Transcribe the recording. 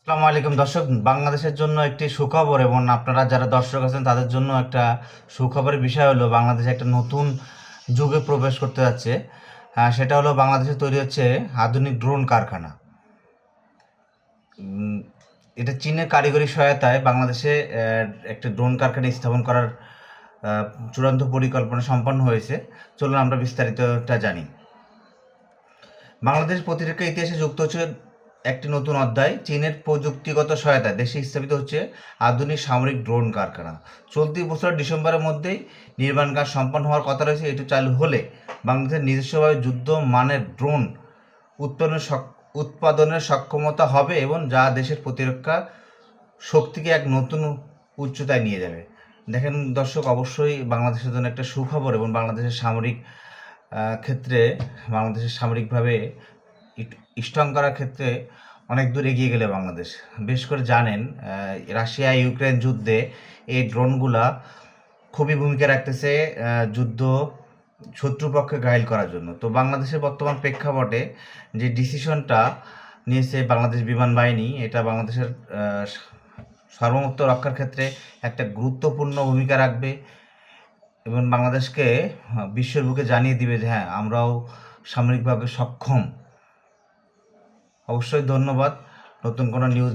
আসসালামু আলাইকুম দর্শক, বাংলাদেশের জন্য একটি সুখবর এবং আপনারা যারা দর্শক আছেন তাদের জন্য একটা সুখবরের বিষয় হলো বাংলাদেশে একটা নতুন যুগে প্রবেশ করতে যাচ্ছে। সেটা হলো বাংলাদেশে তৈরি হচ্ছে আধুনিক ড্রোন কারখানা। উম, এটা চীনের কারিগরি সহায়তায় বাংলাদেশে একটা ড্রোন কারখানা স্থাপন করার আহ, চূড়ান্ত পরিকল্পনা সম্পন্ন হয়েছে। চলুন আমরা বিস্তারিতটা জানি। বাংলাদেশ প্রতিরক্ষা ইতিহাসে যুক্ত হচ্ছে একটি নতুন অধ্যায়। চীনের প্রযুক্তিগত সহায়তায় দেশে স্থাপিত হচ্ছে আধুনিক সামরিক ড্রোন কারখানা। চলতি বছর ডিসেম্বরের মধ্যেই নির্মাণ কাজ সম্পন্ন হওয়ার কথা রয়েছে। এটি চালু হলে বাংলাদেশের নিজস্বভাবে যুদ্ধ মানের ড্রোন উৎপাদনের সক্ষমতা হবে এবং যা দেশের প্রতিরক্ষা শক্তিকে এক নতুন উচ্চতায় নিয়ে যাবে। দেখেন দর্শক, অবশ্যই বাংলাদেশের জন্য একটা সুখবর এবং বাংলাদেশের সামরিক ক্ষেত্রে বাংলাদেশের সামরিকভাবে স্ট্রং করার ক্ষেত্রে অনেক দূর এগিয়ে গেলে বাংলাদেশ। বিশেষ করে জানেন, রাশিয়া ইউক্রেন যুদ্ধে এই ড্রোনগুলা খুবই ভূমিকা রাখতেছে যুদ্ধ শত্রুপক্ষে ঘায়েল করার জন্য। তো বাংলাদেশের বর্তমান প্রেক্ষাপটে যে ডিসিশনটা নিয়েছে বাংলাদেশ বিমান বাহিনী, এটা বাংলাদেশের সার্বভৌমত্ব রক্ষার ক্ষেত্রে একটা গুরুত্বপূর্ণ ভূমিকা রাখবে এবং বাংলাদেশকে বিশ্বের বুকে জানিয়ে দিবে যে হ্যাঁ, আমরাও সামরিকভাবে সক্ষম। অবশ্যই ধন্যবাদ। নতুন কোনো নিউজ